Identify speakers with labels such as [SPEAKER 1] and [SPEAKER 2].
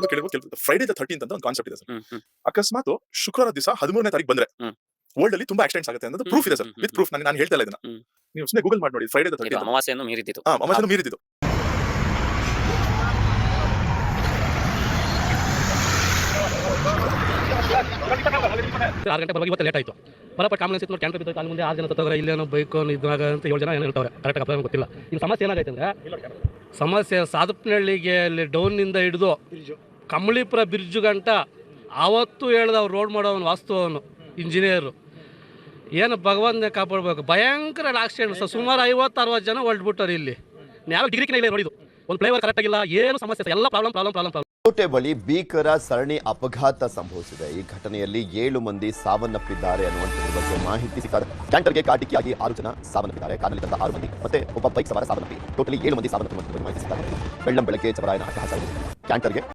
[SPEAKER 1] ಸ್ವಲ್ಪ ಕೇಳಿರ್ಬೋದು Friday the 13th ಅಂತ ಒಂದು ಕಾನ್ಸೆಪ್ಟ್ ಇದೆ ಸರ್.
[SPEAKER 2] ಹ್ಮ್ ಹ್ಮ್
[SPEAKER 1] ಅಕಸ್ಮಾತ್ ಶುಕ್ರವಾರ ದಿವಸ 13ನೇ ತಾರೀಕು ಬಂದ್ರೆ
[SPEAKER 2] ಹ್ಮ್.
[SPEAKER 1] ವರ್ಲ್ಡ್ ಅಲ್ಲಿ ತುಂಬಾ ಆಕ್ಸಿಡೆಂಟ್ಸ್ ಆಗುತ್ತೆ ಅನ್ನೋದು ಪ್ರೂಫ್ ಇದೆ ಸರ್. ವಿತ್ ಪ್ರೂಫ್ ನಾನು ಹೇಳ್ತಾ ಇಲ್ಲ ಇದನ್ನ.
[SPEAKER 2] ಹ್ಮ್.
[SPEAKER 1] ನೀವು ಸುಮ್ಮನೆ ಗೂಗಲ್ ಮಾಡಿ ನೋಡಿ ಫ್ರೈಡೆ ದ
[SPEAKER 2] ಇದು
[SPEAKER 1] 13th.
[SPEAKER 2] ಅಮಾವಾಸ್ಯೆಯನ್ನು ಮೀರಿದ್ದು.
[SPEAKER 1] ಅಮಾವಾಸ್ಯೆಯನ್ನು ಮೀರಿದ್ದು.
[SPEAKER 3] ಆರು ಗಂಟೆ ಬರಬೇಕು, ಇವತ್ತು ಲೇಟ್ ಆಯಿತು. ಬರಪ್ಪ ಆಂಬುಲೆನ್ಸ್ ಇತ್ತು ನೋಡಿ, ಕ್ಯಾನ್ಸರ್ ಬಿದ್ದು ಅಲ್ಲಿ ಮುಂದೆ 6 ಜನ ಸತ್ತೋಗ್ರೆ, ಇಲ್ಲೇನೋ ಬೈಕ್ ಇದ್ದಾಗ ಅಂತ 7 ಜನ ಏನೋ ಹೇಳ್ತಾರೆ. ಕರೆಕ್ಟಾಗಿ ಅಪ್ಲೈ ಗೊತ್ತಿಲ್ಲ. ಇಲ್ಲಿ ಸಮಸ್ಯೆ ಏನಾಗೈತೆ ಅಂದರೆ, ಸಮಸ್ಯೆ ಸಾಧಪನಹಳ್ಳಿಗೆ ಅಲ್ಲಿ ಡೌನ್ನಿಂದ ಹಿಡಿದು ಕಮಲೀಪುರ ಬ್ರಿಡ್ಜ್ ಗಂಟ ಆವತ್ತು ಹೇಳ್ದ ಅವ್ರು ರೋಡ್ ಮಾಡೋವನು ವಾಸ್ತವನು ಇಂಜಿನಿಯರು. ಏನು ಭಗವಂತನೇ ಕಾಪಾಡಬೇಕು. ಭಯಂಕರ ಆಕ್ಸಿಡೆಂಟ್ ಸರ್. ಸುಮಾರು 50-60 ಜನ ಹೊರಟ್ಬಿಟ್ಟಾರೆ. ಇಲ್ಲಿ ಯಾವ ಡಿಗ್ರಿಕಿನ ಇಲ್ಲ ನೋಡಿದ್ದು. ಒಂದು ಫ್ಲೈಓವರ್ ಕರೆಕ್ಟಾಗಿಲ್ಲ, ಏನು ಸಮಸ್ಯೆ, ಎಲ್ಲ ಪ್ರಾಬ್ಲಮ್.
[SPEAKER 4] ಕೋಟೆ ಬಳಿ ಭೀಕರ ಸರಣಿ ಅಪಘಾತ ಸಂಭವಿಸಿದೆ. ಈ ಘಟನೆಯಲ್ಲಿ 7 ಮಂದಿ ಸಾವನ್ನಪ್ಪಿದ್ದಾರೆ ಅನ್ನುವಂಥದ್ರ ಬಗ್ಗೆ ಮಾಹಿತಿ ಸಿಕ್ಕಿದೆ. ಟ್ಯಾಂಕರ್ಗೆ ಕಾಟಿಕೆಯಾಗಿ 6 ಜನ ಸಾವನ್ನಪ್ಪಿದ್ದಾರೆ. ಕಾರಲ್ಲಿ ತಂದ 6 ಮಂದಿ ಮತ್ತೆ ಒಬ್ಬ ಬೈಕ್ ಸವಾರ ಸಾವನ್ನಪ್ಪಿ ಟೋಟಲಿ 7 ಮಂದಿ ಸಾವನ್ನಪ್ಪಿರುವಂತಹ ಮಾಹಿತಿ ಸಿಕ್ಕಿದೆ. ಬೆಳ್ಳಂಬೆಳಗ್ಗೆ ಚಬರಾಯನ ಅಟ್ಟಹಾಸ ಟ್ಯಾಂಕರ್ಗೆ